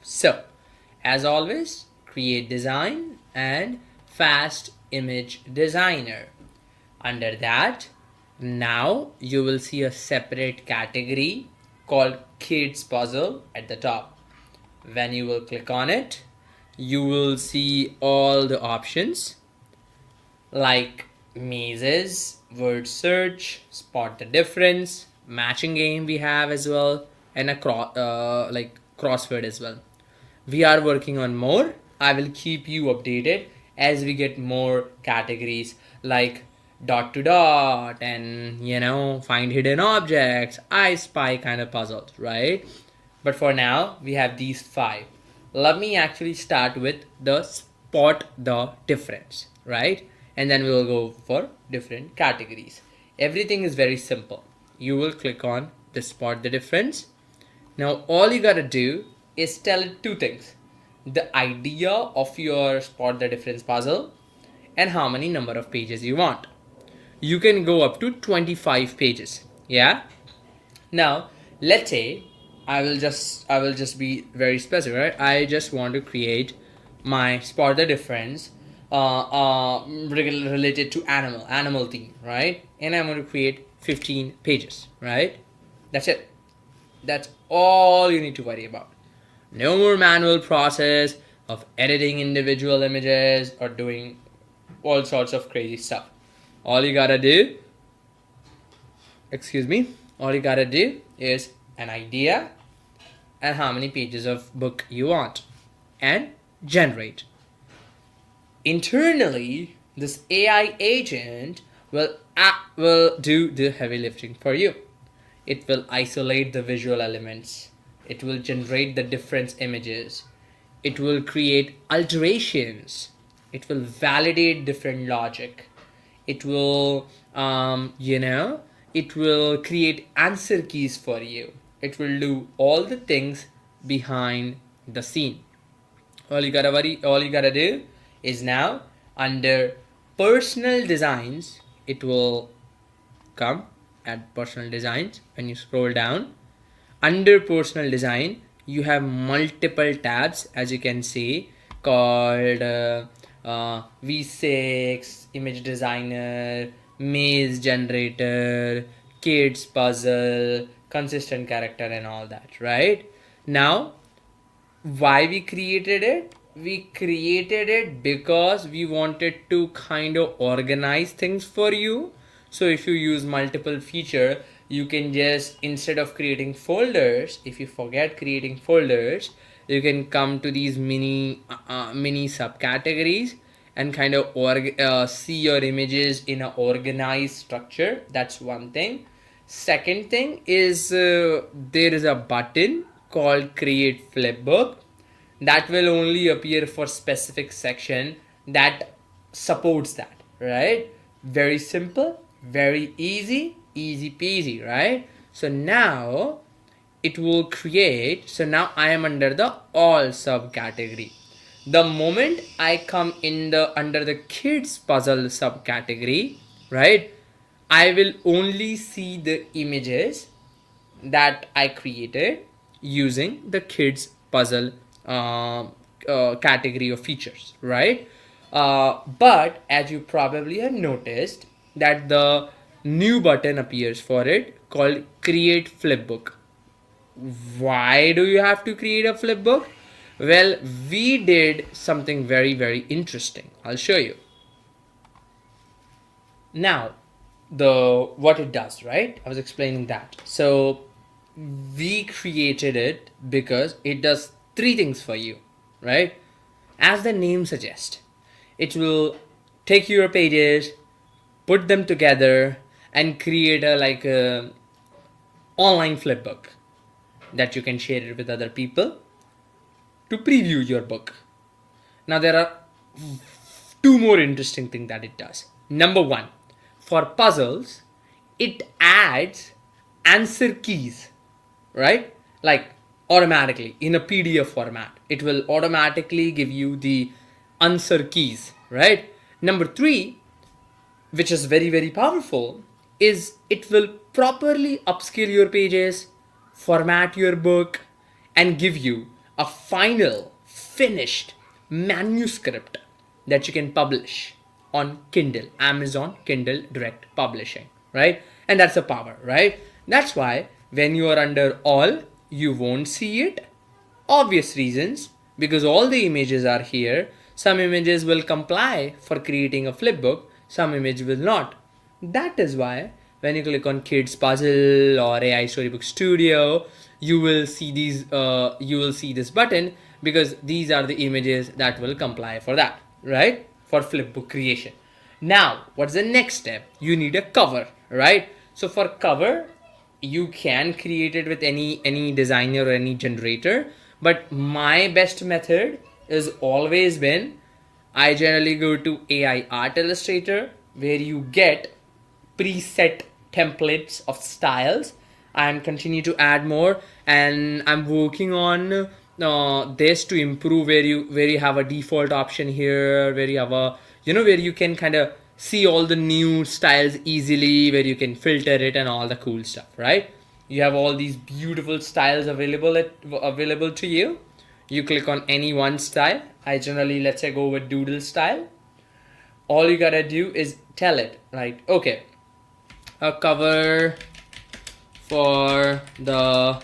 So as always, create design and fast image designer. Under that, now you will see a separate category called kids puzzle at the top. When you will click on it, you will see all the options like mazes, word search, spot the difference, matching game we have as well, and a crossword as well. We are working on more. I will keep you updated as we get more categories like dot to dot and find hidden objects, I spy kind of puzzles, right? But for now we have these 5. Let me actually start with the spot the difference, right? And then we will go for different categories. Everything is very simple. You will click on the spot the difference. Now all you gotta do is tell it 2 things: the idea of your spot the difference puzzle and how many number of pages you want. You can go up to 25 pages. Yeah. Now let's say I will just be very specific, right? I just want to create my spot the difference related to animal theme, right? And I'm going to create 15 pages, right? That's it. That's all you need to worry about. No more manual process of editing individual images or doing all sorts of crazy stuff. All you gotta do, all you gotta do is an idea and how many pages of book you want and generate. Internally, this AI agent will do the heavy lifting for you. It will isolate the visual elements. It will generate the different images. It will create alterations. It will validate different logic. It will, it will create answer keys for you. It will do all the things behind the scene. All you gotta do is now under personal designs, it will come at personal designs. When you scroll down, under personal design, you have multiple tabs, as you can see, called V6, image designer, maze generator, kids puzzle, consistent character, and all that, right? Now, why we created it? We created it because we wanted to kind of organize things for you. So if you use multiple feature, you can just, instead of creating folders, if you forget creating folders, you can come to these mini subcategories and kind of see your images in an organized structure. That's one thing. Second thing is there is a button called create flipbook that will only appear for specific section that supports that, right? Very simple, very easy peasy, right? So now it will create. So now I am under the all subcategory. The moment I come in the under the kids puzzle subcategory, right, I will only see the images that I created using the kids puzzle category of features, right? But as you probably have noticed that the new button appears for it called create flipbook. Why do you have to create a flipbook? Well, we did something very interesting. I'll show you. Now, what it does, right? I was explaining that. So we created it because it does 3 things for you, right? As the name suggests, it will take your pages, put them together, and create a online flipbook that you can share it with other people to preview your book. Now there are 2 more interesting things that it does. Number 1, for puzzles, it adds answer keys, right? Like automatically in a PDF format, it will automatically give you the answer keys, right? Number 3, which is very powerful, is it will properly upscale your pages, format your book, and give you a final finished manuscript that you can publish on Kindle, Amazon Kindle Direct Publishing, right? And that's the power, right? That's why when you are under all, you won't see it. Obvious reasons, because all the images are here. Some images will comply for creating a flipbook, some image will not. That is why when you click on Kids Puzzle or AI Storybook Studio, you will see these. You will see this button because these are the images that will comply for that, right? For flipbook creation. Now, what's the next step? You need a cover, right? So for cover, you can create it with any designer or any generator, but my best method is always been, I generally go to AI Art Illustrator, where you get preset templates of styles and continue to add more. And I'm working on this to improve, where you have a default option here, where you have a, where you can kind of see all the new styles easily, where you can filter it and all the cool stuff, right? You have all these beautiful styles available to you. You click on any one style. I generally, let's say, go with doodle style. All you gotta do is tell it, right? Okay, a cover for the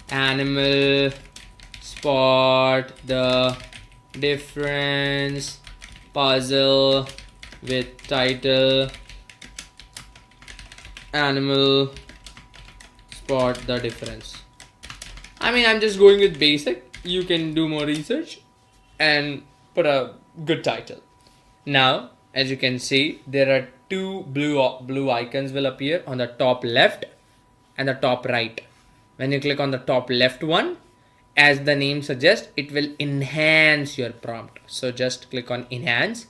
animal spot the difference puzzle with title animal spot the difference. I mean, I'm just going with basic. You can do more research and put a good title. Now, as you can see, there are two blue icons will appear on the top left and the top right. When you click on the top left one, as the name suggests, it will enhance your prompt. So just click on enhance.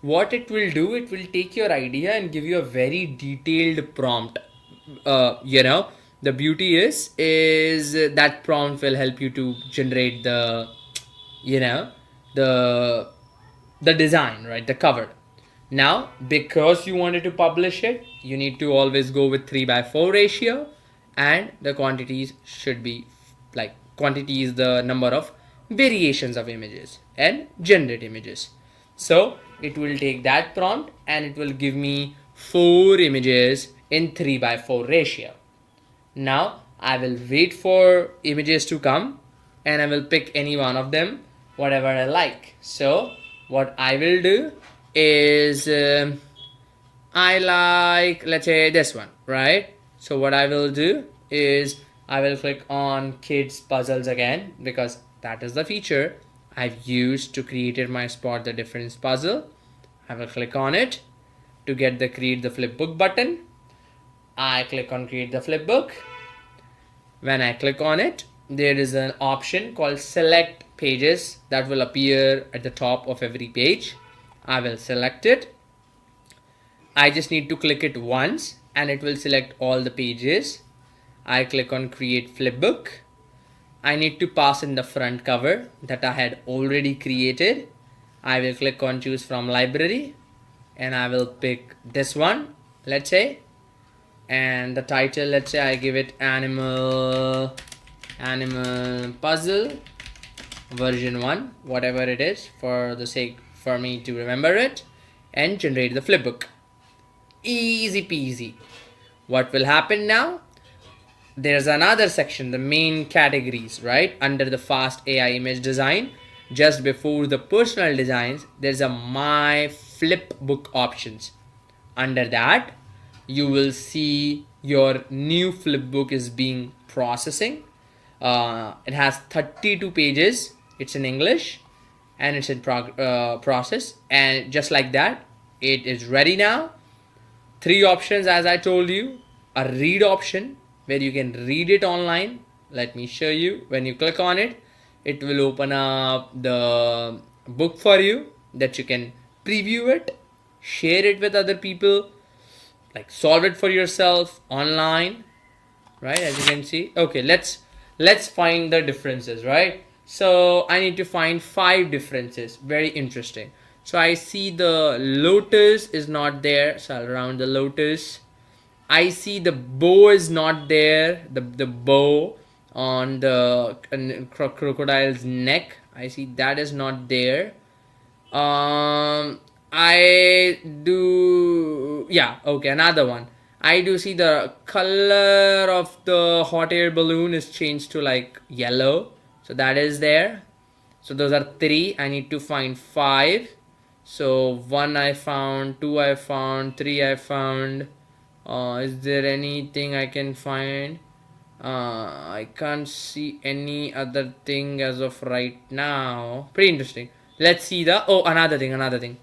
What it will do, it will take your idea and give you a very detailed prompt. The beauty is that prompt will help you to generate the design, right? The cover. Now, because you wanted to publish it, you need to always go with 3:4 ratio, and the quantities should be like, quantity is the number of variations of images and generate images. So it will take that prompt and it will give me 4 images in 3:4 ratio. Now I will wait for images to come and I will pick any one of them, whatever I like. So what I will do is I like, let's say, this one, right? So what I will do is I will click on Kids Puzzles again, because that is the feature I've used to create my spot the difference puzzle. I will click on it to get the create the flipbook button. I click on create the flipbook. When I click on it, there is an option called select pages that will appear at the top of every page. I will select it. I just need to click it once and it will select all the pages. I click on create flipbook. I need to pass in the front cover that I had already created. I will click on choose from library and I will pick this one, let's say, and the title, let's say I give it animal puzzle version 1, whatever it is, for the sake for me to remember it, and generate the flipbook. Easy peasy. What will happen now? There's another section, the main categories, right? Under the fast AI image design, just before the personal designs, there's a my flipbook options. Under that, you will see your new flipbook is being processing. It has 32 pages. It's in English and it's in process, and just like that, it is ready now. 3 options, as I told you. A read option where you can read it online. Let me show you. When you click on it, it will open up the book for you that you can preview it, share it with other people, like solve it for yourself online, right? As you can see. Okay, let's find the differences, right? So I need to find 5 differences. Very interesting. So I see the lotus is not there, so I'll round the lotus. I see the bow is not there, the bow. on the crocodile's neck. I see that is not there. I do, yeah, okay, another one. I do see the color of the hot air balloon is changed to like yellow, so that is there. So those are three. I need to find five. So one I found, two I found, three I found. Is there anything I can find? I can't see any other thing as of right now. Pretty interesting. Let's see the, oh, another thing.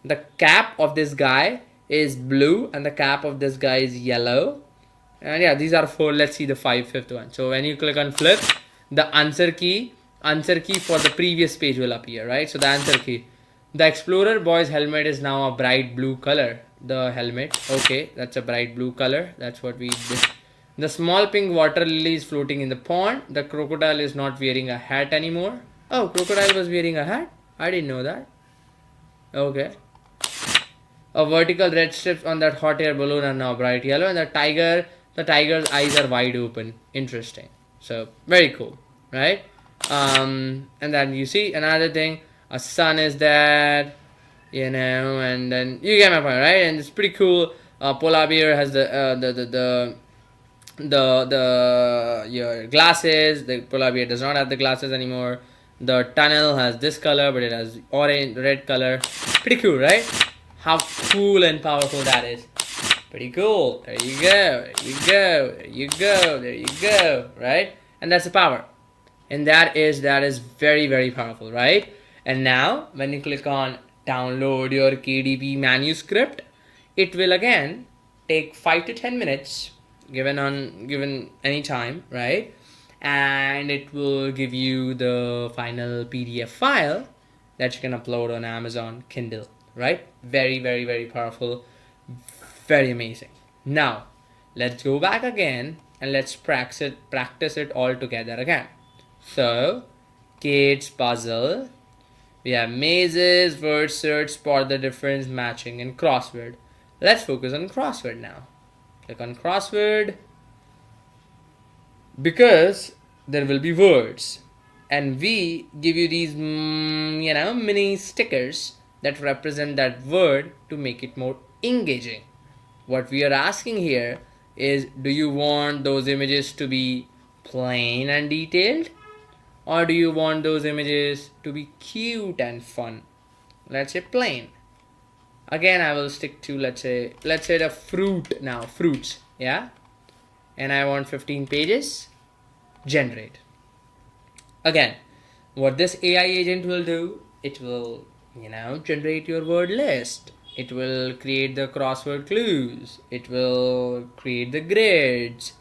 The cap of this guy is blue and the cap of this guy is yellow. And yeah, these are four. Let's see the fifth one. So when you click on flip, the answer key for the previous page will appear, right? So the answer key. The explorer boy's helmet is now a bright blue color. The helmet, okay, that's a bright blue color. That's what we did. The small pink water lily is floating in the pond. The crocodile is not wearing a hat anymore. Oh, crocodile was wearing a hat? I didn't know that. Okay. A vertical red strips on that hot air balloon are now bright yellow, and the tiger's eyes are wide open. Interesting. So very cool, right? And then you see another thing. A sun is there, you know, and then you get my point, right? And it's pretty cool. Polar bear has the your glasses. The polar bear does not have the glasses anymore. The tunnel has this color, but it has orange, red color. Pretty cool, right? How cool and powerful that is. Pretty cool. There you go. There you go. There you go. There you go. Right? And that's the power. And that is very, very powerful, right? And now when you click on download your KDP manuscript, it will again take 5 to 10 minutes given any time, right? And it will give you the final PDF file that you can upload on Amazon Kindle, right? Very, very, very powerful, very amazing. Now let's go back again and let's practice it all together again. So kids puzzle, we have mazes, word search, spot the difference, matching, and crossword. Let's focus on crossword now. Click on crossword, because there will be words and we give you these mini stickers that represent that word to make it more engaging. What we are asking here is, do you want those images to be plain and detailed, or do you want those images to be cute and fun? Let's say plain. Again, I will stick to, let's say the fruit now, fruits, yeah? And I want 15 pages, generate. Again, what this AI agent will do, it will, generate your word list. It will create the crossword clues. It will create the grids.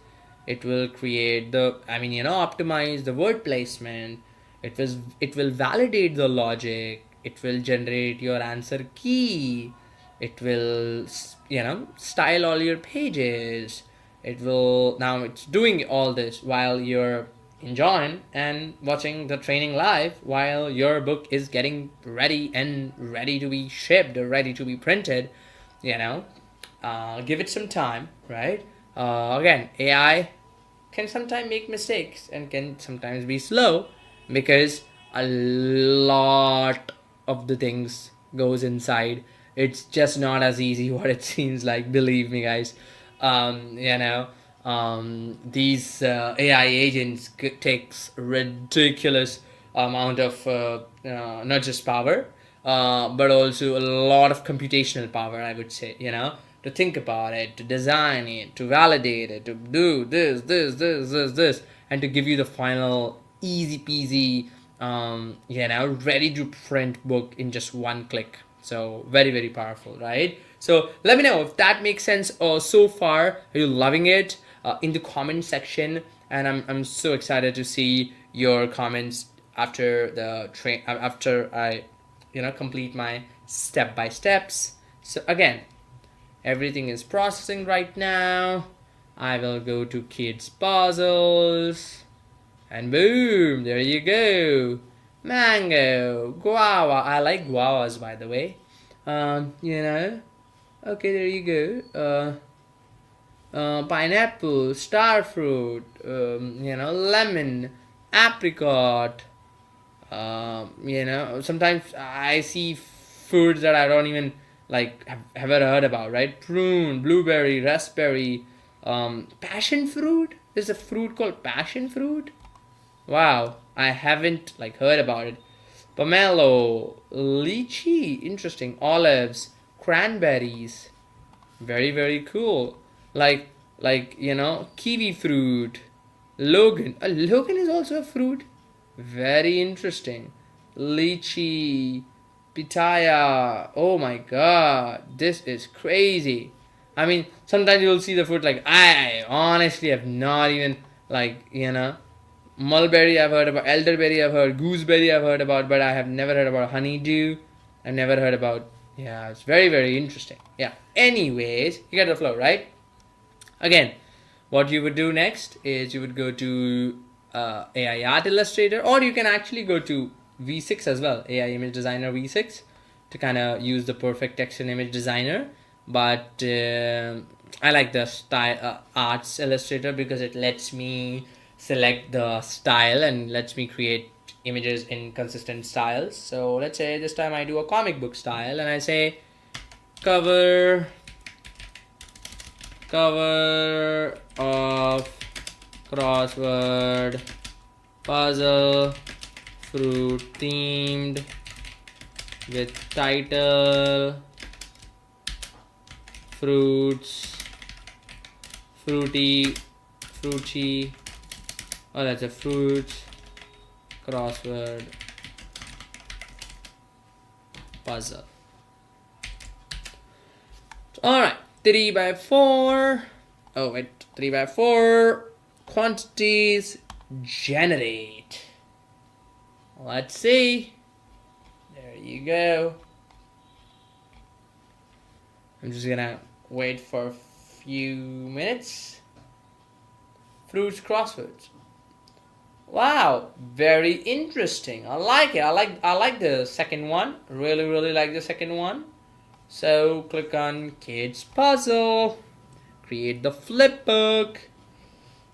It will create the, optimize the word placement. It will validate the logic. It will generate your answer key. It will, style all your pages. It will, now it's doing all this while you're enjoying and watching the training live, while your book is getting ready to be shipped or ready to be printed. Give it some time, right? Again, AI can sometimes make mistakes and can sometimes be slow because a lot of the things goes inside. It's just not as easy what it seems like, believe me, guys. These AI agents takes ridiculous amount of not just power, but also a lot of computational power, I would say, to think about it, to design it, to validate it, to do this, and to give you the final easy peasy, ready to print book in just one click. So very, very powerful, right? So let me know if that makes sense so far. Are you loving it? In the comment section, and I'm so excited to see your comments after the after I complete my step-by-steps. So again, everything is processing right now. I will go to kids puzzles, and boom, there you go. Mango, guava. I like guavas, by the way. Okay, there you go. pineapple, star fruit, lemon, apricot. Sometimes I see foods that I don't even like have ever heard about, right? Prune, blueberry, raspberry, passion fruit. There's a fruit called passion fruit. Wow, I haven't like heard about it. Pomelo, lychee, interesting. Olives, cranberries, very very cool. Kiwi fruit. Logan. Logan is also a fruit. Very interesting. Lychee, pitaya. Oh my god, this is crazy. I mean, sometimes you'll see the fruit like I honestly have not even mulberry I've heard about, elderberry I've heard, gooseberry I've heard about, but I have never heard about honeydew. I've never heard about. Yeah, it's very very interesting. Yeah. Anyways, you get the flow, right? Again, what you would do next is you would go to AI Art Illustrator, or you can actually go to V6 as well, AI Image Designer V6, to kind of use the perfect text and image designer. But I like the style Arts Illustrator because it lets me select the style and lets me create images in consistent styles. So let's say this time I do a comic book style and I say cover of crossword puzzle fruit themed with title fruity. Oh, that's a fruit crossword puzzle. All right, 3x4. Oh wait, 3x4 quantities generate. Let's see. There you go. I'm just gonna wait for a few minutes. Fruits crosswords. Wow, very interesting. I like it. I like the second one. Really like the second one. So click on Kids Puzzle, create the flip book,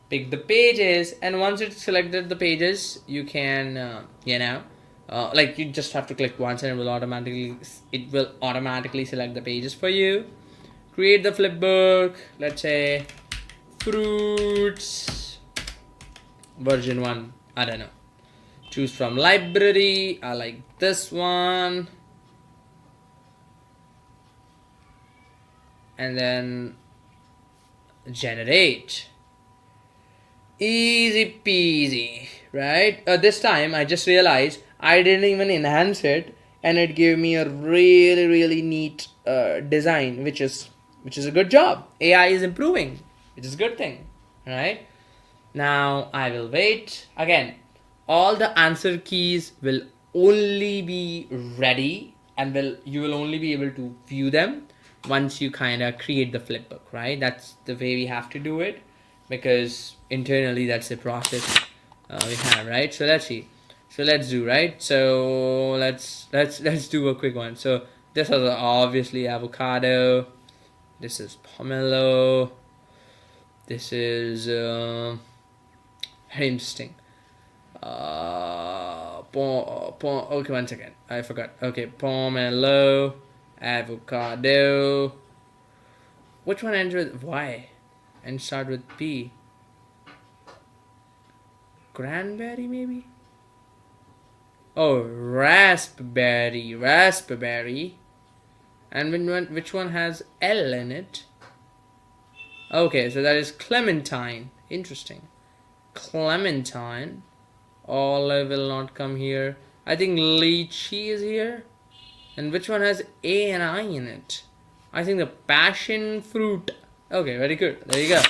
pick the pages, and once it's selected the pages, you can you just have to click once and it will automatically select the pages for you. Create the flip book. Let's say fruits version 1. I don't know. Choose from library. I like this one. And then generate. Easy peasy, right? This time I just realized I didn't even enhance it, and it gave me a really neat design, which is a good job. AI is improving, which is a good thing, right? Now I will wait. Again, all the answer keys will only be ready and you will only be able to view them once you kind of create the flipbook, right? That's the way we have to do it, because internally that's the process we have, right? So let's see. So let's do, right? So let's do a quick one. So this is obviously avocado. This is pomelo. This is very interesting. Okay, one second. I forgot. Okay, pomelo, avocado. Which one ends with Y and start with P? Cranberry, maybe? Oh, raspberry. And which one has L in it? Okay, so that is clementine. Interesting. Clementine. Olive will not come here. I think lychee is here. And which one has A and I in it? I think the passion fruit. Okay, very good. There you go.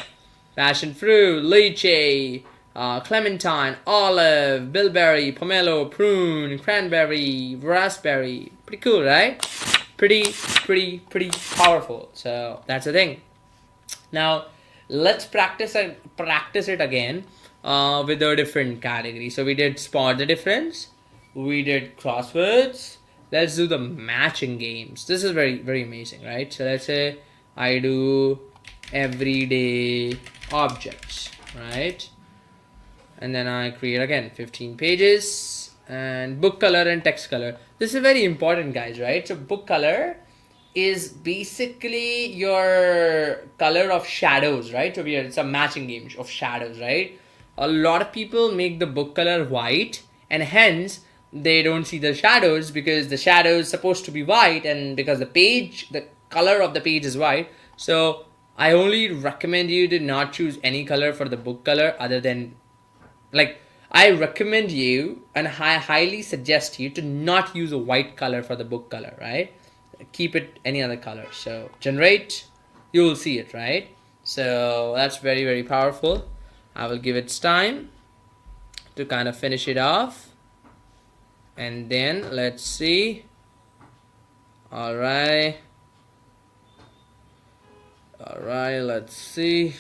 Passion fruit, lychee, clementine, olive, bilberry, pomelo, prune, cranberry, raspberry. Pretty cool, right? Pretty powerful. So that's the thing. Now let's practice it again with a different category. So we did spot the difference. We did crosswords. Let's do the matching games. This is very amazing, right? So let's say I do everyday objects, right? And then I create again 15 pages and book color and text color. This is very important, guys, right? So book color is basically your color of shadows, right? So it's a matching game of shadows, right? A lot of people make the book color white, and hence they don't see the shadows because the shadow is supposed to be white, and because the color of the page is white. So I only recommend you to not choose any color for the book color other than, like, I recommend you and I highly suggest you to not use a white color for the book color, right? Keep it any other color. So generate, you will see it, right? So that's very, very powerful. I will give it time to kind of finish it off, and then let's see. All right, let's see.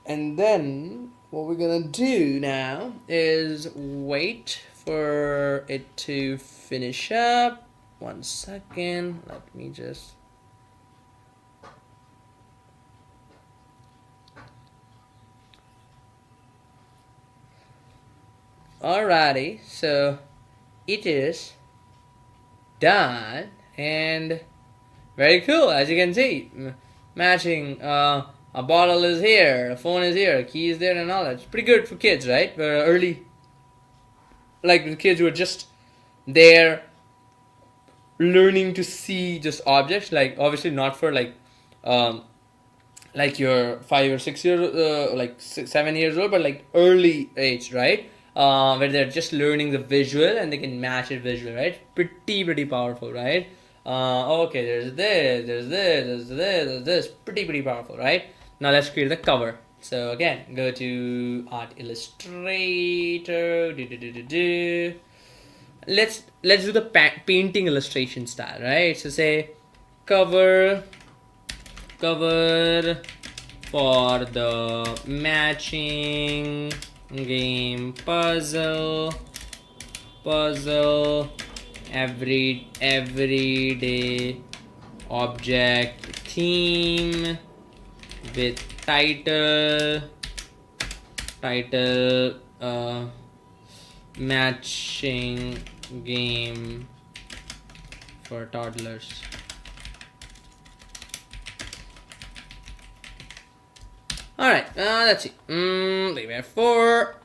And then what we're gonna do now is wait for it to finish up. 1 second, let me just. Alrighty, so it is done, and very cool, as you can see. Matching, a bottle is here, a phone is here, a key is there, and all that. It's pretty good for kids, right? Early, like the kids who are just there learning to see just objects, like obviously not for like your 5 or 6 years, like 7 years old, but like early age, right? Where they're just learning the visual and they can match it visually, right? Pretty powerful, right? Okay, there's this, pretty powerful, right? Now let's create the cover. So again, go to Art Illustrator. Let's do the painting illustration style, right? So say cover for the matching game puzzle everyday object theme with title matching game for toddlers. Alright, let's see. We have 4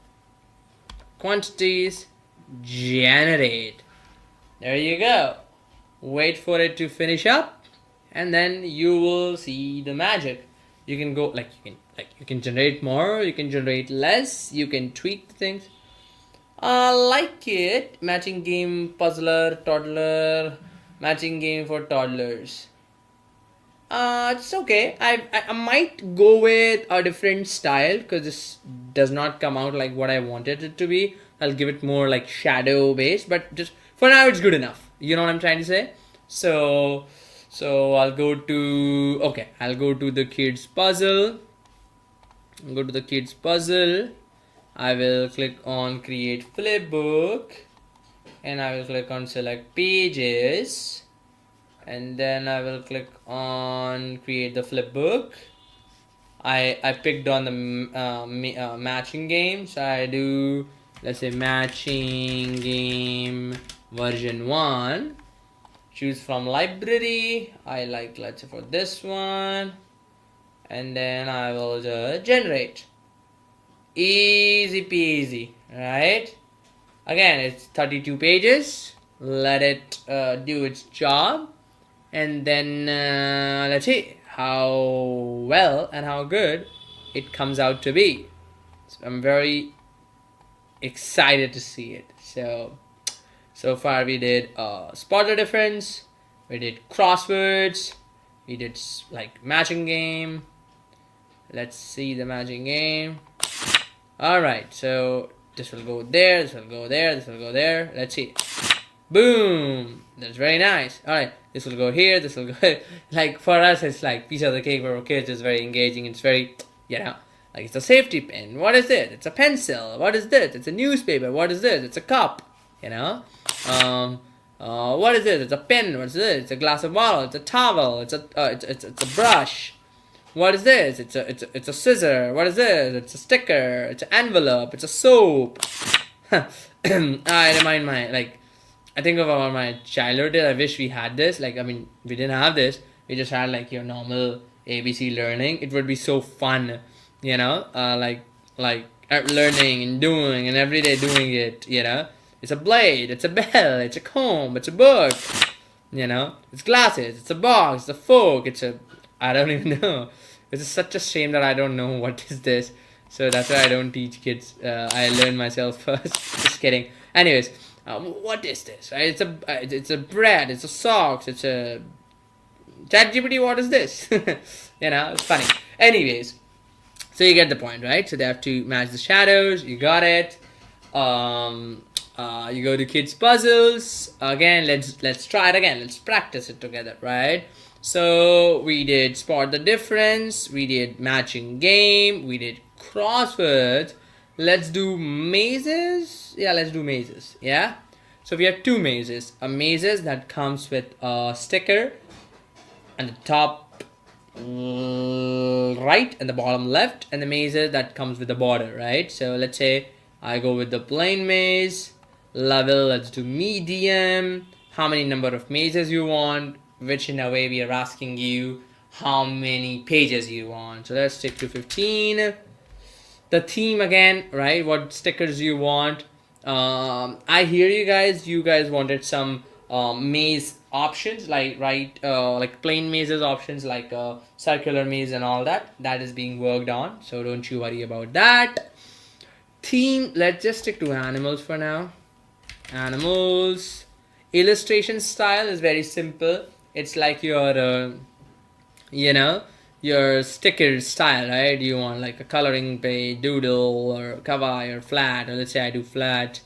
quantities, generate. There you go. Wait for it to finish up, and then you will see the magic. You can go you can generate more, you can generate less, you can tweak things. I like it. Matching game puzzler toddler, matching game for toddlers. It's okay. I might go with a different style because this does not come out like what I wanted it to be. I'll give it more like shadow based, but just for now it's good enough. You know what I'm trying to say? So I'll go to the kids puzzle. Go to the kids puzzle. I will click on create flipbook, and I will click on select pages. And then I will click on create the flipbook. I picked on the matching game, so I do, let's say, matching game version 1. Choose from library. I like, let's say, for this one, and then I will just generate. Easy peasy, right? Again, it's 32 pages. Let it do its job. And then let's see how well and how good it comes out to be. So I'm very excited to see it. So far we did spot the difference, we did crosswords, we did like matching game. Let's see the matching game. Alright, so this will go there, this will go there, this will go there. Let's see. Boom! That's very nice. Alright, this will go here, this will go like for us it's like piece of the cake. For kids it's very engaging. It's very, you know, like it's a safety pin. What is it? It's a pencil. What is this? It's a newspaper. What is this? It's a cup. You know? What is this? It's a pen. What is this? It's a glass of bottle. It's a towel. It's a brush. What is this? It's a scissor. What is this? It's a sticker. It's an envelope. It's a soap. I remind my I think about my childhood. I wish we had this. Like, I mean, we didn't have this. We just had like your normal ABC learning. It would be so fun, you know, learning and doing and every day doing it. You know, it's a blade. It's a bell. It's a comb. It's a book. You know, it's glasses. It's a box. It's a fork. I don't even know. It's such a shame that I don't know what is this. So that's why I don't teach kids. I learn myself first. Just kidding. Anyways, what is this? Right? It's a bread. It's a socks. It's a ChatGPT. What is this? You know, it's funny. Anyways, so you get the point, right? So they have to match the shadows. You got it. You go to kids puzzles again. Let's try it again. Let's practice it together, right? So we did spot the difference. We did matching game. We did crosswords. Let's do mazes. Yeah, let's do mazes. Yeah. So we have two mazes. A mazes that comes with a sticker and the top right and the bottom left, and the mazes that comes with the border, right? So let's say I go with the plain maze level. Let's do medium. How many number of mazes you want? Which in a way we are asking you how many pages you want. So let's stick to 15. The theme again, right? What stickers you want. I hear you guys wanted some maze options, like like plain mazes options, like circular maze and all that. That is being worked on, so don't you worry about that. Theme, let's just stick to animals for now. Animals. Illustration style is very simple. It's like your you know, your sticker style, right? You want like a coloring page, doodle, or kawaii, or flat, or let's say I do flat.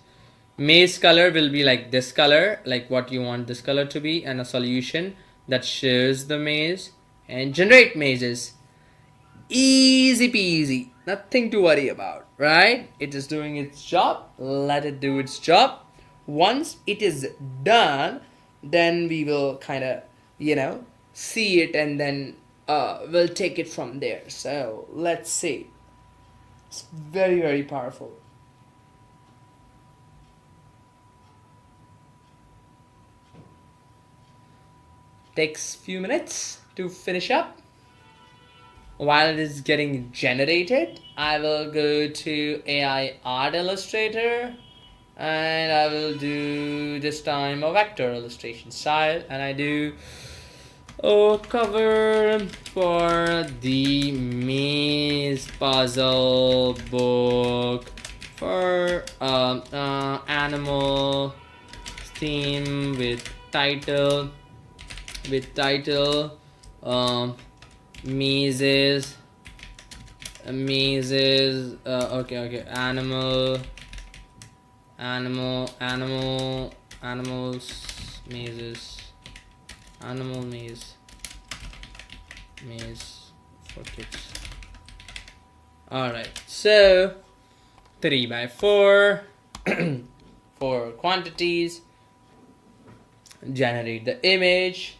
Maze color will be like this color, like what you want this color to be, and a solution that shows the maze. And generate mazes. Easy peasy, nothing to worry about, right? It is doing its job. Let it do its job. Once it is done, then we will kind of, you know, see it, and then we'll take it from there. So let's see. It's very, very powerful. Takes few minutes to finish up. While it is getting generated, I will go to AI Art Illustrator, and I will do this time a vector illustration style, and I do cover for the maze puzzle book for animal theme with title mazes okay, animals mazes, animal maze for kids. All right, so 3 by 4 for quantities, generate the image,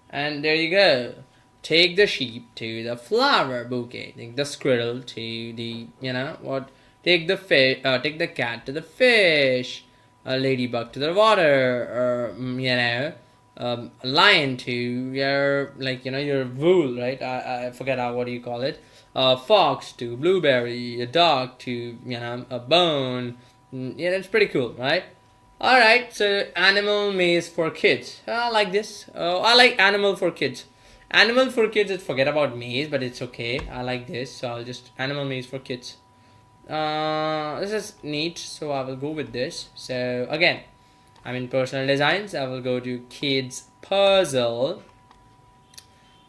and there you go. Take the sheep to the flower bouquet. Take the squirrel to the, you know what? Take the fish. Take the cat to the fish. A ladybug to the water, or you know, a lion to your, like, you know, your wool, right? I forget what do you call it. A fox to blueberry. A dog to, you know, a bone. Yeah, that's pretty cool, right? Alright, so animal maze for kids. I like this. I like animal for kids. Animal for kids, forget about maze, but it's okay. I like this, so I'll just animal maze for kids. This is neat, so I will go with this. So again, I'm in personal designs. I will go to kids puzzle.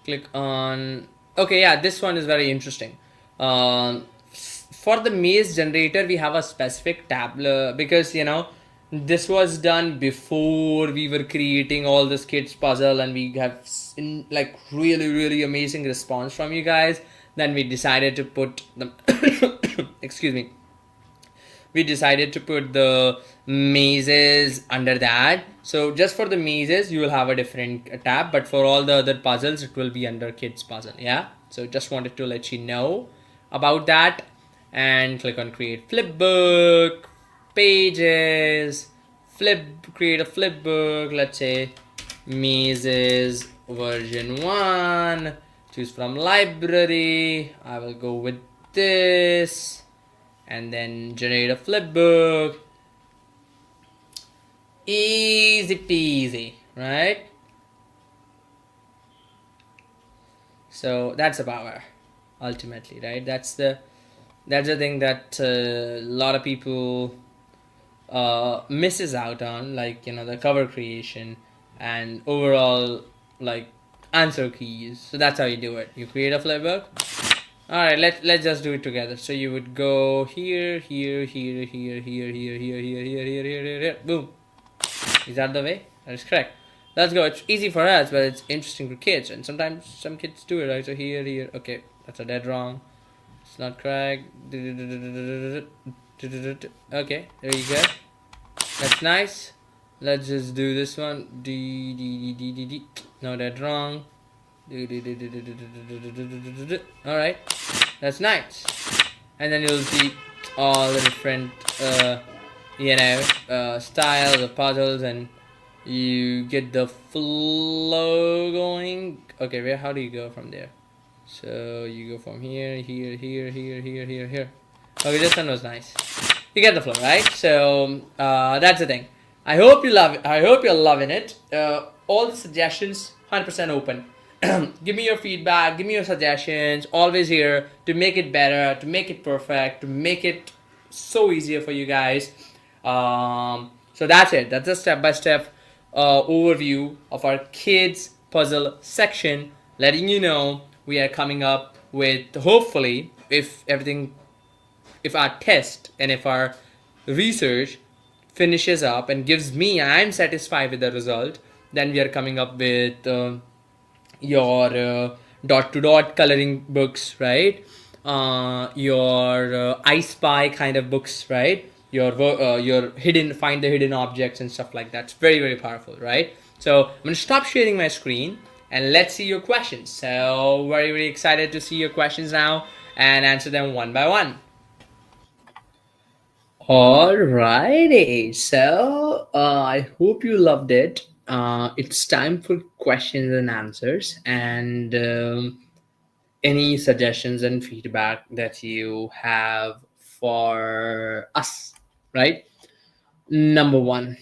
Click on, okay, yeah, this one is very interesting. For the maze generator, we have a specific tab because, you know, this was done before we were creating all this kids puzzle, and we have like really amazing response from you guys. Then we decided to put the excuse me, we decided to put the mazes under that. So just for the mazes, you will have a different tab, but for all the other puzzles, it will be under kids puzzle. Yeah. So just wanted to let you know about that, and click on create flipbook, pages, create a flipbook. Let's say mazes version 1. Choose from library. I will go with this, and then generate a flipbook. Easy peasy, right? So that's the power, ultimately, right? That's the thing that a lot of people misses out on, like, the cover creation and overall, like, answer keys. So that's how you do it. You create a flipbook. All right, let's just do it together. So you would go here, here, here, here, here, here, here, here, here, here, here, here, here. Boom. Is that the way? That is correct. Let's go. It's easy for us, but it's interesting for kids, and sometimes some kids do it, right? So here, here. Okay, that's a dead wrong. It's not correct. Okay, there you go. That's nice. Let's just do this one. D. No, that's wrong. Alright, that's nice. And then you'll see all the different styles of puzzles, and you get the flow going. Okay, how do you go from there? So you go from here, here, here, here, here, here, here. Okay, this one was nice. You get the flow, right? So that's the thing. I hope you love it. I hope you're loving it. All the suggestions, 100% open. Give me your feedback, give me your suggestions. Always here to make it better, to make it perfect, to make it so easier for you guys. So that's it. That's a step-by-step overview of our kids puzzle section, letting you know we are coming up with, hopefully, if our test and if our research finishes up and gives me, I'm satisfied with the result, then we are coming up with your dot-to-dot coloring books, right? Your I Spy kind of books, right? Your find the hidden objects and stuff like that. It's very, very powerful, right? So I'm gonna stop sharing my screen and let's see your questions. So very, very excited to see your questions now and answer them one by one. Alrighty, so I hope you loved it. It's time for questions and answers, and any suggestions and feedback that you have for us, right? Number one,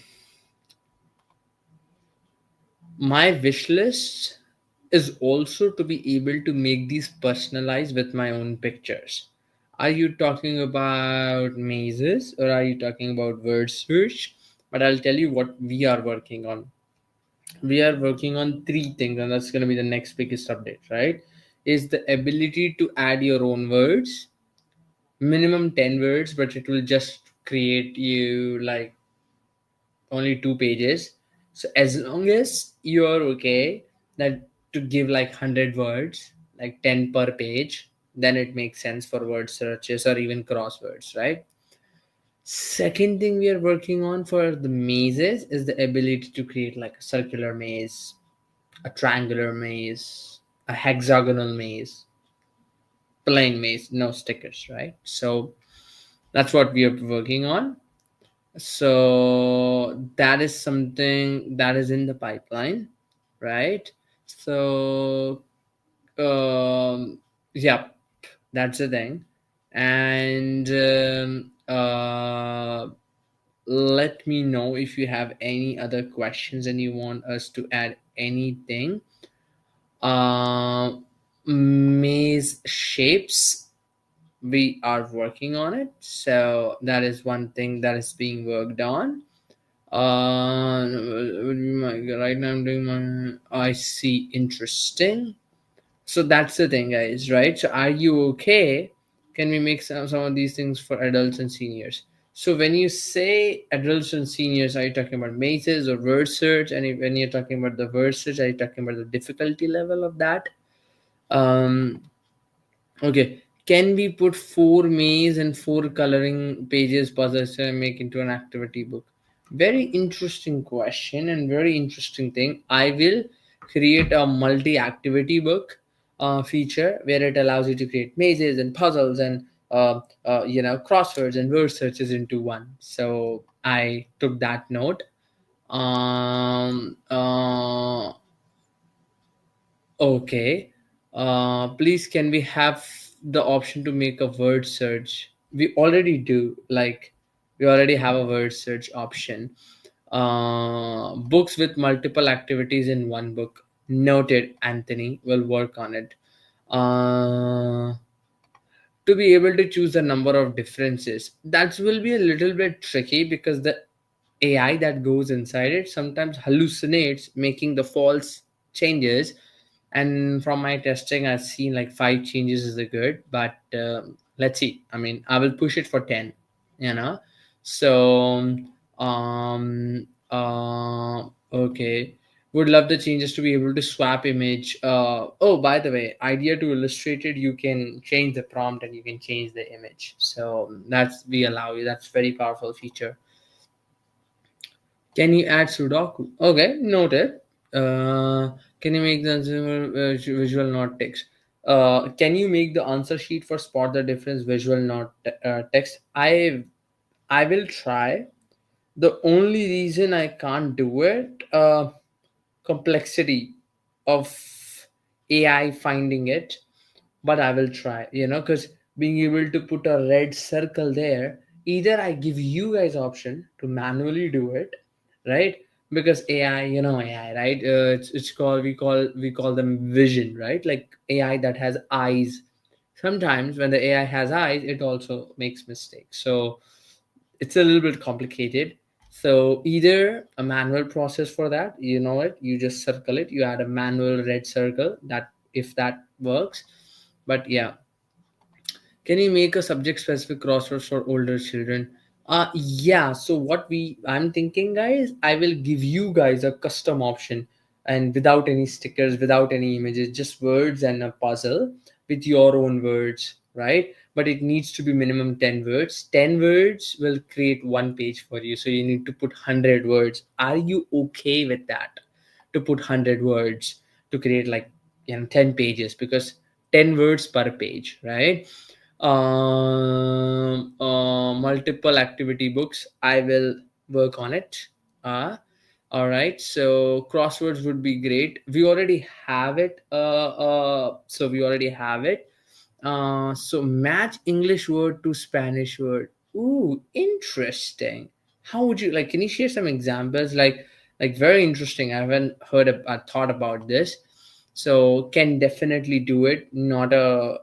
my wish list is also to be able to make these personalized with my own pictures. Are you talking about mazes or are you talking about word search? But I'll tell you what we are working on. We are working on three things, and that's going to be the next biggest update, right? Is the ability to add your own words, minimum 10 words, but it will just create you like only 2 pages. So as long as you're okay that to give like 100 words, like 10 per page, then it makes sense for word searches or even crosswords, right? Second thing we are working on for the mazes is the ability to create like a circular maze, a triangular maze, a hexagonal maze, plain maze, no stickers, right? So that's what we are working on. So that is something that is in the pipeline, right? So yeah, that's the thing. And let me know if you have any other questions and you want us to add anything. Maze shapes, we are working on it, so that is one thing that is being worked on. Right now I'm doing my, I see, interesting. So that's the thing, guys, right? So are you okay? Can we make some of these things for adults and seniors? So when you say adults and seniors, are you talking about mazes or word search? And when you're talking about the word search, are you talking about the difficulty level of that? Okay, Can we put four maze and four coloring pages puzzles and make into an activity book? Very interesting question and very interesting thing. I will create a multi-activity book feature where it allows you to create mazes and puzzles and crosswords and word searches into one. So I took that note. Um, uh, Okay. Please, can we have the option to make a word search? We already do. Like, we already have a word search option. Books with multiple activities in one book. Noted, Anthony. We'll work on it. Uh, to be able to choose the number of differences. That will be a little bit tricky because the AI that goes inside it sometimes hallucinates, making the false changes. And from my testing, I've seen like 5 changes is a good, but let's see. I mean, I will push it for 10, you know. So, okay. Would love the changes to be able to swap image. Oh, by the way, idea to illustrated, you can change the prompt and you can change the image. So that's we allow you. That's very powerful feature. Can you add Sudoku? Okay, noted. Can you make the answer visual, not text? Can you make the answer sheet for spot the difference visual, not text? I will try. The only reason I can't do it, complexity of AI finding it, but I will try, because being able to put a red circle there, either I give you guys option to manually do it, right? Because AI, AI, right? It's called we call them vision, right? Like AI that has eyes. Sometimes when the AI has eyes, it also makes mistakes. So it's a little bit complicated. So either a manual process for that, you just circle it, you add a manual red circle, that if that works. But yeah, can you make a subject specific crosswords for older children? Yeah. So what I'm thinking, guys, I will give you guys a custom option, and without any stickers, without any images, just words and a puzzle with your own words, right? But it needs to be minimum 10 words. 10 words will create one page for you. So you need to put 100 words. Are you okay with that? To put 100 words to create like 10 pages, because 10 words per page, right? Multiple activity books, I will work on it. All right, so crosswords would be great. We already have it. So we already have it. So match English word to Spanish word. Ooh, interesting. How would you like? Can you share some examples? Like very interesting. I haven't thought about this. So can definitely do it. Not a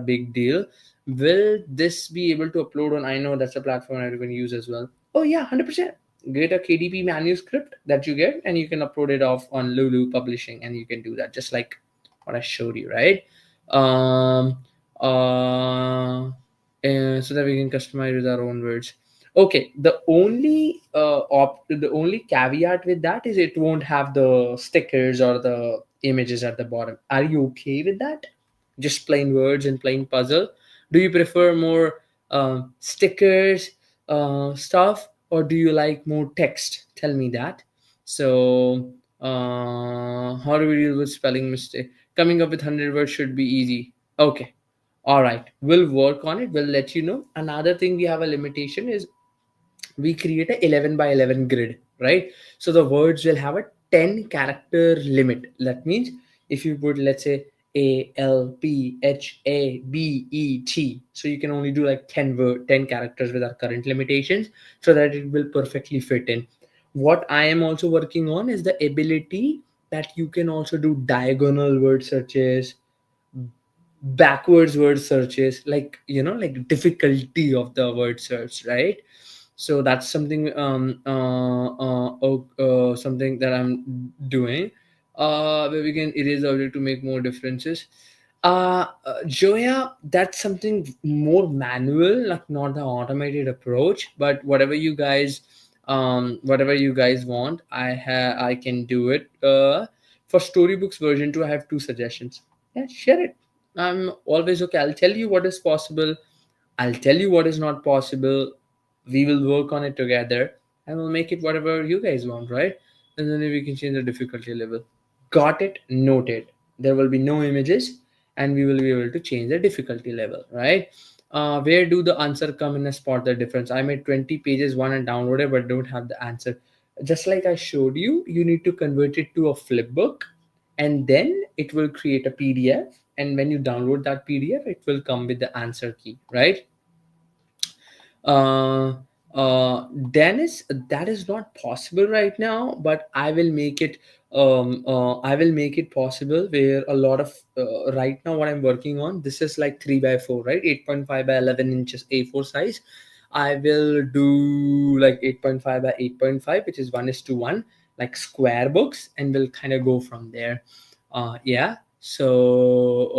big deal. Will this be able to upload on? I know that's a platform everyone use as well. Oh yeah, 100%. Get a KDP manuscript that you get, and you can upload it off on Lulu Publishing, and you can do that just like what I showed you, right? Um, so that we can customize with our own words. Okay, the only caveat with that is it won't have the stickers or the images at the bottom. Are you okay with that? Just plain words and plain puzzle. Do you prefer more stickers stuff, or do you like more text? Tell me that. So how do we deal with spelling mistake? Coming up with 100 words should be easy. Okay. All right. We'll work on it. We'll let you know. Another thing we have a limitation is we create a 11 by 11 grid, right? So the words will have a 10 character limit. That means if you put, let's say, ALPHABET, so you can only do like 10 characters with our current limitations, so that it will perfectly fit in. What I am also working on is the ability that you can also do diagonal word searches, backwards word searches, like like difficulty of the word search, right? So that's something something that I'm doing, where we can erase the object to make more differences. Joya, that's something more manual, like not the automated approach, but whatever you guys want, I can do it. For storybooks version 2, I have 2 suggestions. Yeah, share it. I'm always okay. I'll tell you what is possible. I'll tell you what is not possible. We will work on it together and we'll make it whatever you guys want, right? And then we can change the difficulty level. Got it? Noted. There will be no images and we will be able to change the difficulty level, right? Where do the answer come in a spot the difference? I made 20 pages, one and downloaded, but don't have the answer. Just like I showed you, you need to convert it to a flip book and then it will create a PDF. And when you download that PDF, it will come with the answer key, right? uh, Dennis, that is not possible right now, but I will make it. I will make it possible where a lot of right now what I'm working on. This is like 3 by 4, right? 8.5 by 11 inches A4 size. I will do like 8.5 by 8.5, which is 1:1, like square books, and we'll kind of go from there. Yeah. So.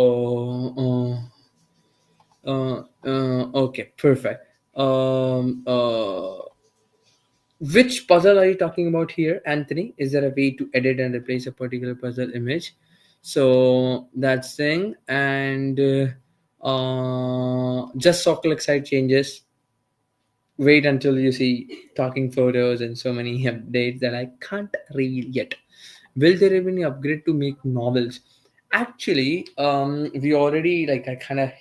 Okay, perfect. Um, uh, which puzzle are you talking about here, Anthony? Is there a way to edit and replace a particular puzzle image? So that's thing, and just so click side changes. Wait until you see talking photos and so many updates that I can't reveal yet. Will there be any upgrade to make novels? Actually, we already like I kind of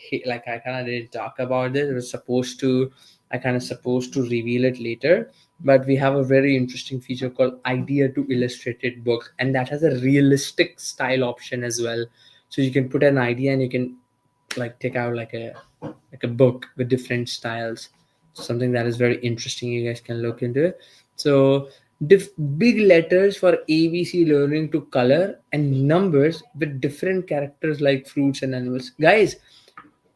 didn't talk about this. It was supposed to I kind of supposed to reveal it later, but we have a very interesting feature called idea to illustrated book, and that has a realistic style option as well. So you can put an idea and you can like take out like a book with different styles, something that is very interesting. You guys can look into it. So big letters for ABC learning to color and numbers with different characters like fruits and animals. Guys,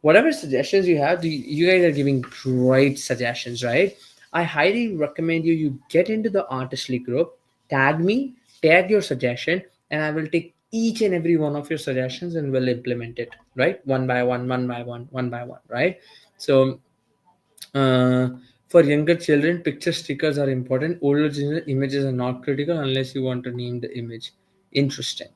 whatever suggestions you have, you guys are giving great suggestions, right? I highly recommend you get into the artistly group, tag me, tag your suggestion, and I will take each and every one of your suggestions and will implement it, right? One by one, one by one, one by one, right? So uh, for younger children, picture stickers are important. Older children, images are not critical unless you want to name the image. Interesting.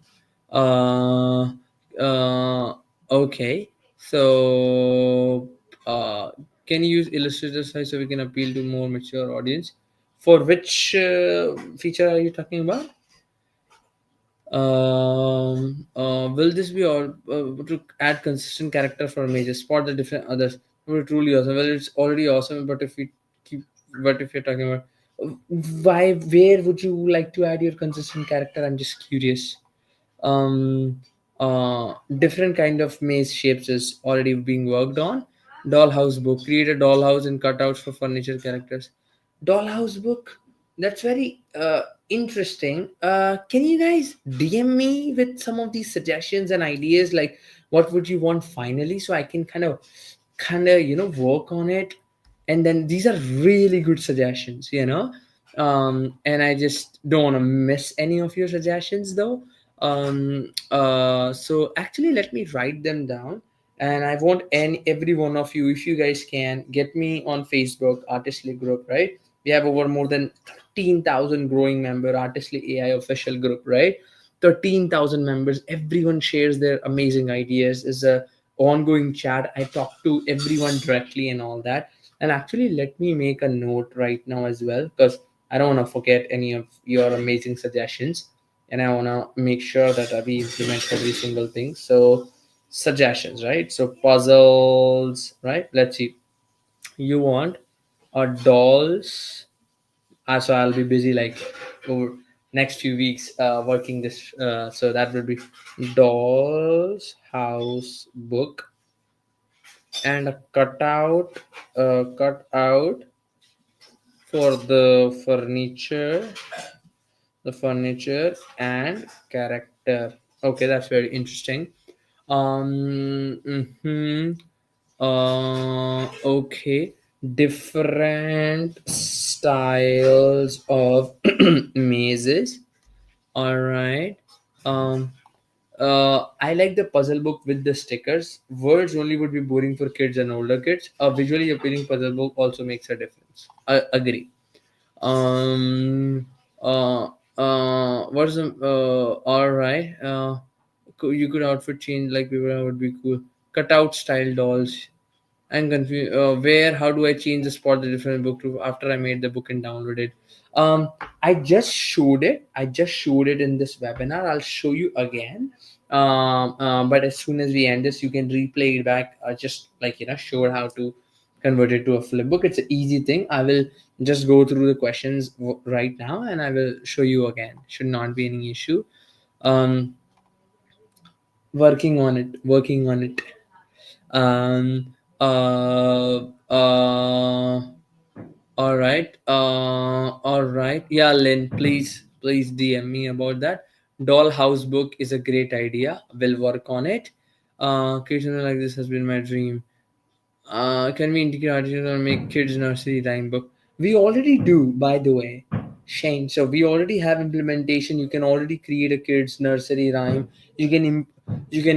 Uh, uh, okay. So, can you use Illustrator size so we can appeal to more mature audience? For which feature are you talking about? Will this be all to add consistent character for images? Spot the different others. Will truly awesome. Well, it's already awesome, but if we keep, but if you're talking about why, where would you like to add your consistent character? I'm just curious. um Different kind of maze shapes is already being worked on. Dollhouse book, create a dollhouse and cutouts for furniture characters. Dollhouse book, that's very interesting. Can you guys DM me with some of these suggestions and ideas, like what would you want finally, so I can kind of work on it. And then these are really good suggestions, and I just don't want to miss any of your suggestions though. So actually let me write them down, and I want every one of you, if you guys can get me on Facebook artistly group, right? We have over more than 13,000 growing member artistly AI official group, right? 13,000 members, everyone shares their amazing ideas. Is a ongoing chat. I talk to everyone directly and all that. And actually let me make a note right now as well, because I don't want to forget any of your amazing suggestions, and I want to make sure that we implement every single thing. So suggestions, right? So puzzles, right? Let's see. You want a dolls. So I'll be busy like over next few weeks working this. So that would be dolls house book and a cutout for the furniture and character. Okay, that's very interesting. Mhm. Okay, different styles of mazes. All right. um I like the puzzle book with the stickers. Words only would be boring for kids and older kids. A visually appealing puzzle book also makes a difference. I agree. um what is the all right you could outfit change like people would be cool. Cutout style dolls. I'm confused. Where? How do I change the spot the different book to after I made the book and downloaded? Um, I just showed it. I just showed it in this webinar. I'll show you again. But as soon as we end this, you can replay it back. Just like show how to convert it to a flip book. It's an easy thing. I will just go through the questions right now, and I will show you again. Should not be any issue. Um, working on it. Working on it. Um, uh, uh, all right. All right. Yeah, Lynn, please DM me about that. Dollhouse book is a great idea. We'll work on it. Occasionally like this has been my dream. Can we integrate artists or make kids nursery rhyme book? We already do, by the way, Shane. So we already have implementation. You can already create a kids nursery rhyme. You can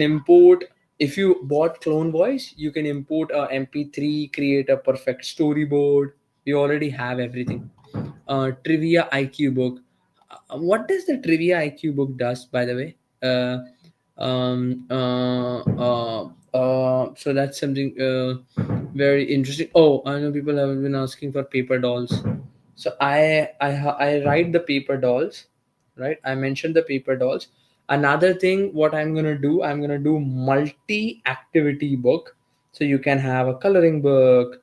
import if you bought Clone Voice. You can import a MP3, create a perfect storyboard. We already have everything. Trivia IQ book. What does the trivia IQ book does, by the way? So that's something very interesting. Oh, I know people have been asking for paper dolls. So I write the paper dolls, right? I mentioned the paper dolls. Another thing, what I'm gonna do multi activity book. So you can have a coloring book,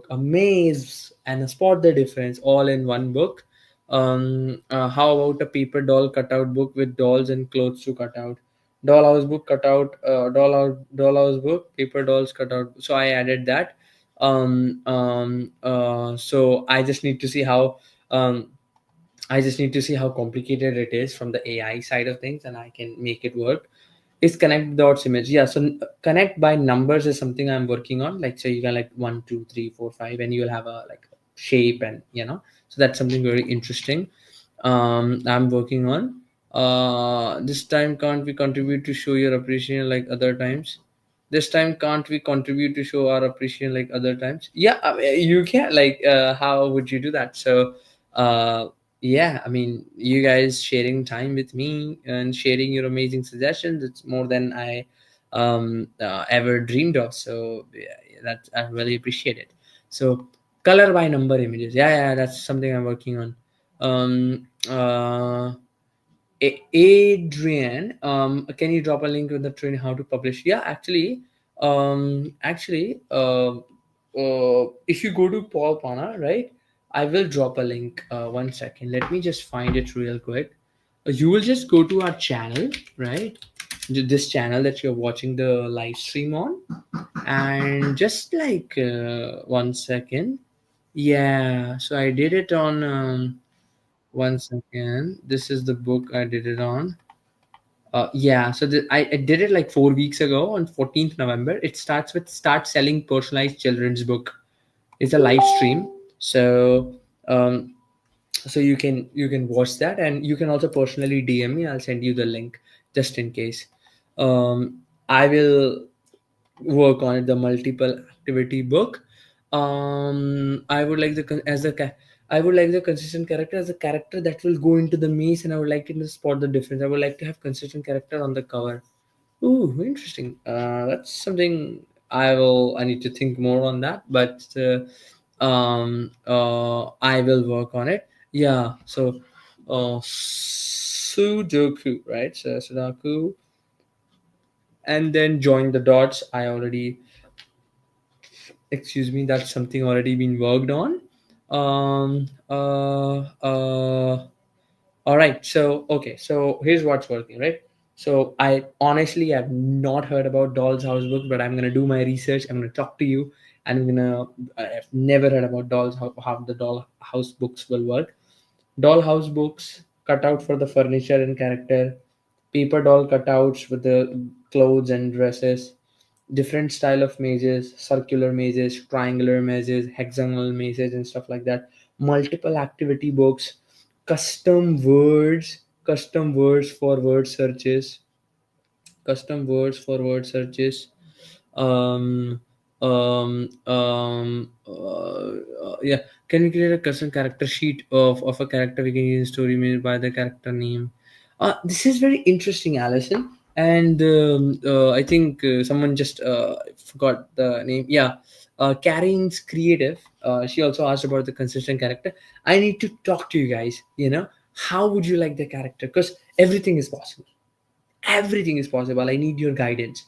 a maze, and a spot the difference all in one book. How about a paper doll cutout book with dolls and clothes to cut out? Dollhouse book cutout, dollhouse book, paper dolls cutout. So I added that. So um, I just need to see how complicated it is from the AI side of things, and I can make it work. Is connect dots image? Yeah. So connect by numbers is something I'm working on. Like, so you can like 1, 2, 3, 4, 5, and you'll have a like shape, and So that's something very interesting. I'm working on. This time can't we contribute to show your appreciation like other times? This time can't we contribute to show our appreciation like other times? Yeah, I mean, you can like. How would you do that? So. Yeah, I mean, you guys sharing time with me and sharing your amazing suggestions, it's more than I ever dreamed of. So yeah, that I really appreciate it. So color by number images, yeah, that's something I'm working on. um Adrian, can you drop a link with the training how to publish? Yeah, if you go to Paul Pana, right? I will drop a link. 1 second. Let me just find it real quick. You will just go to our channel, right? This channel that you're watching the live stream on, and just like 1 second. Yeah, so I did it on 1 second. This is the book I did it on. Yeah, so I did it like 4 weeks ago on 14th November. It starts with start selling personalized children's book. It's a live stream, so so you can watch that, and you can also personally DM me. I'll send you the link just in case. I will work on it. The multiple activity book. I would like the I would like the consistent character as a character that will go into the maze, and I would like it to spot the difference. I would like to have consistent character on the cover. Ooh, interesting. That's something I need to think more on that, but I will work on it. Yeah. So, Sudoku, right? So Sudoku, and then join the dots. I already, excuse me, that's something already been worked on. Um. All right. So, okay. So here's what's working, right? So I honestly have not heard about Doll's House book, but I'm gonna do my research. I'm gonna talk to you, and I've never heard about how the Doll House books will work. Dollhouse books, cut out for the furniture and character, paper doll cutouts with the clothes and dresses, different style of mazes, circular mazes, triangular mazes, hexagonal mazes, and stuff like that. Multiple activity books, custom words for word searches, custom words for word searches. Um, yeah, can we create a custom character sheet of a character we can use in story made by the character name? This is very interesting, Allison. And I think someone just forgot the name. Yeah, Karin's creative. She also asked about the consistent character. I need to talk to you guys. How would you like the character? Because everything is possible. Everything is possible. I need your guidance.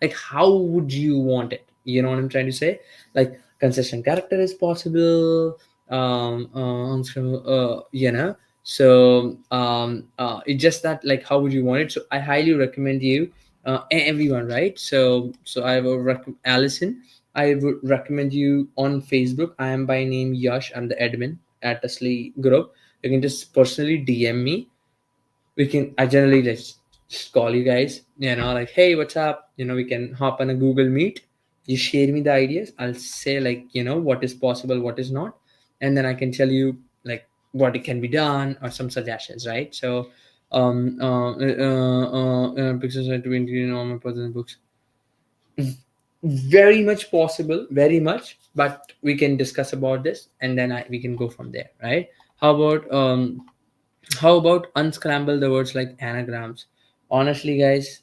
Like how would you want it? You know what I'm trying to say? Like consistent character is possible. It's just that, like, how would you want it? So I highly recommend you, everyone, right? So I will Allison, I would recommend you on Facebook. I am by name Yash. I'm the admin at Asli group. You can just personally DM me. I generally just call you guys, like, hey, what's up? We can hop on a Google Meet. You share me the ideas. I'll say, like, what is possible, what is not, and then I can tell you, like, what it can be done or some suggestions, right? So pictures are to include in all my personal books. Very much possible, very much, but we can discuss about this, and then we can go from there, right? How about unscramble the words like anagrams? Honestly, guys,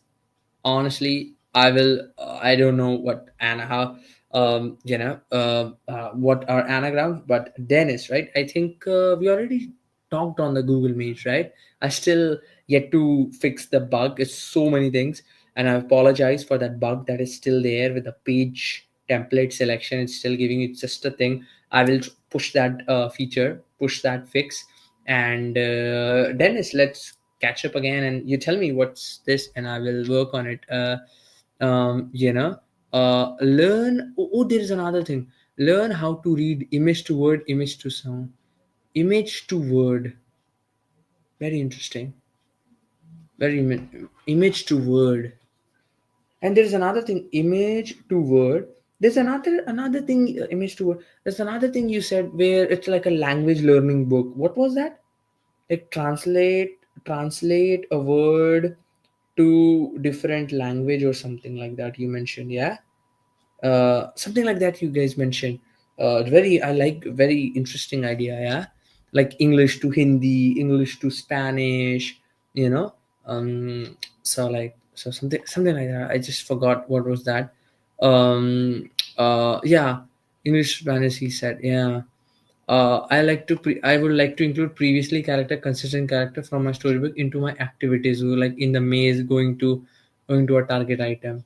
honestly, I don't know what and how what are anagrams, but Dennis, right? I think we already talked on the Google Meet, right? I still yet to fix the bug. It's so many things, and I apologize for that bug that is still there with the page template selection. It's still giving it just a thing. I will push that feature, push that fix. And Dennis, let's catch up again, and you tell me what's this, and I will work on it. Learn. Oh, there is another thing. Learn how to read image to word, image to sound, image to word. Very interesting. Image to word. And there is another thing, image to word. There's another thing, image to word. There's another thing you said where it's like a language learning book. What was that? Like translate a word to different language or something like that you mentioned, yeah? Something like that you guys mentioned. Very, I like, very interesting idea, yeah? Like English to Hindi, English to Spanish, you know so something like that. I just forgot what was that. Yeah, English, Spanish, he said, yeah. I would like to include previously character, consistent character from my storybook into my activities. So like in the maze, going to a target item.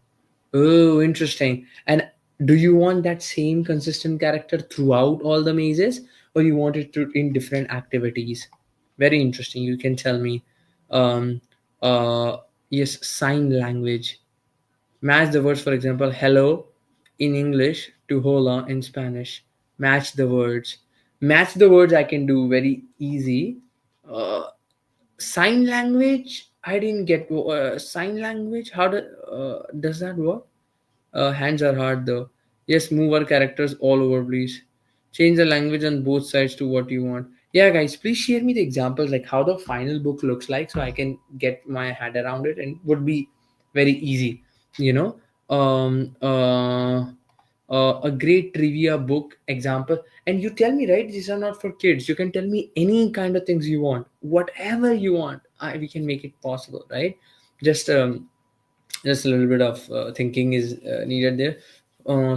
Oh, interesting. And do you want that same consistent character throughout all the mazes, or you want it to in different activities? Very interesting. You can tell me. Um, yes, sign language. Match the words, for example, hello in English to hola in Spanish. Match the words. Match the words I can do very easy. Uh, Sign language, I didn't get sign language. How does that work? Hands are hard though. Yes, move our characters all over, please. Change the language on both sides to what you want. Yeah, guys, please share me the examples, like how the final book looks like, so I can get my head around it, and would be very easy. You know, a great trivia book example. And you tell me, right? These are not for kids. You can tell me any kind of things you want, whatever you want. We can make it possible, right? Just just a little bit of thinking is needed there.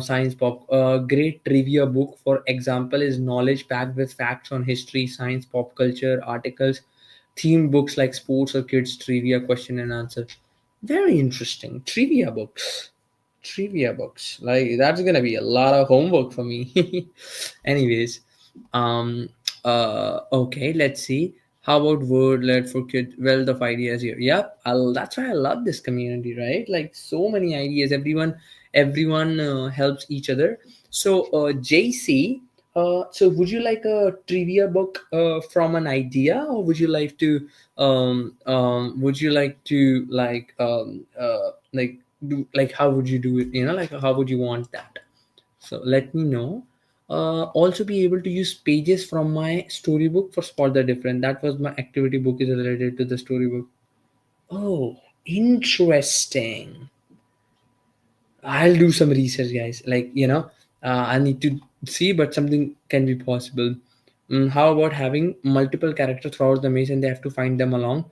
Science pop, great trivia book for example is knowledge packed with facts on history, science, pop culture, articles. Theme books like sports or kids trivia, question and answer. Very interesting. Trivia books, like that's gonna be a lot of homework for me. Anyways, okay, let's see. How about word led for kids? Wealth of ideas here. Yep, that's why I love this community, right? Like so many ideas. Everyone helps each other. So, JC, so would you like a trivia book from an idea, or would you like to like do, like, how would you do it? Like, how would you want that? So let me know. Also be able to use pages from my storybook for spot the difference. That was my activity book is related to the storybook. Oh, interesting. I'll do some research, guys. Like, I need to see, but something can be possible. How about having multiple characters throughout the maze and they have to find them along?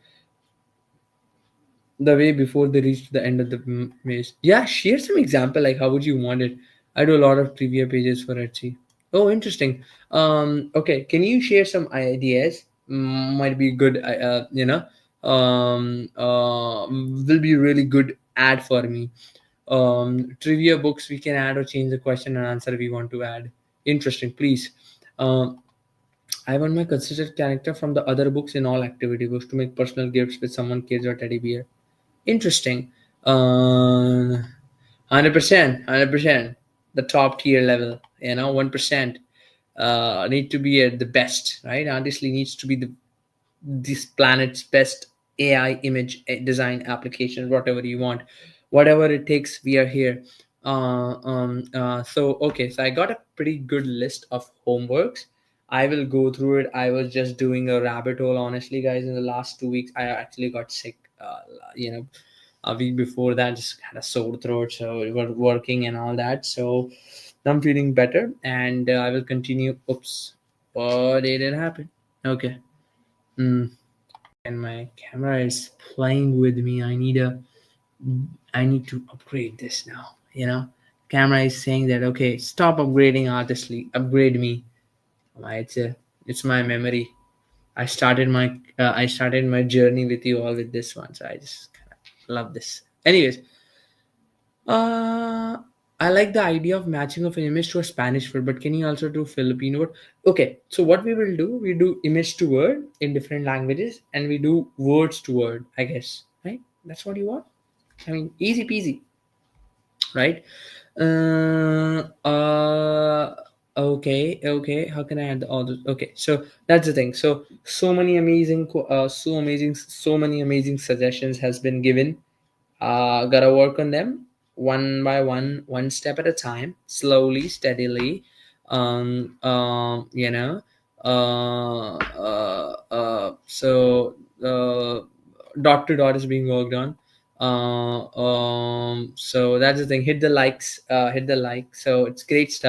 the way before they reach the end of the maze. Yeah, share some example, like how would you want it? I do a lot of trivia pages for Etsy. Oh, interesting. Okay, can you share some ideas? Might be good. Will be really good ad for me. Trivia books we can add or change the question and answer we want to add. Interesting, please. Um, I want my considered character from the other books in all activity books to make personal gifts with someone kids or teddy bear. Interesting. 100%, 100%. The top tier level, 1%. Need to be at the best, right? Honestly, needs to be this planet's best AI image design application, whatever you want, whatever it takes. We are here. So okay, so I got a pretty good list of homeworks. I will go through it. I was just doing a rabbit hole, honestly, guys. In the last 2 weeks, I actually got sick. You know, a week before that, just had a sore throat, so we were working and all that. So I'm feeling better, and I will continue. Oops, what did it happen? Okay. Mm. And my camera is playing with me. I need to upgrade this now. Camera is saying that, okay, stop upgrading artistly, upgrade me. It's my memory. I started my journey with you all with this one, so I just kind of love this. Anyways, uh, I like the idea of matching of an image to a Spanish word, but can you also do Filipino word? Okay, so what we will do, we do image to word in different languages, and we do words to word, I guess, right? That's what you want. I mean, easy peasy, right? Uh, uh, okay. How can I add the orders? Okay, so that's the thing. So many amazing, so many amazing suggestions has been given. Gotta work on them one by one step at a time, slowly, steadily. um um you know so dot to dot is being worked on. So that's the thing. Hit the like, so it's great stuff.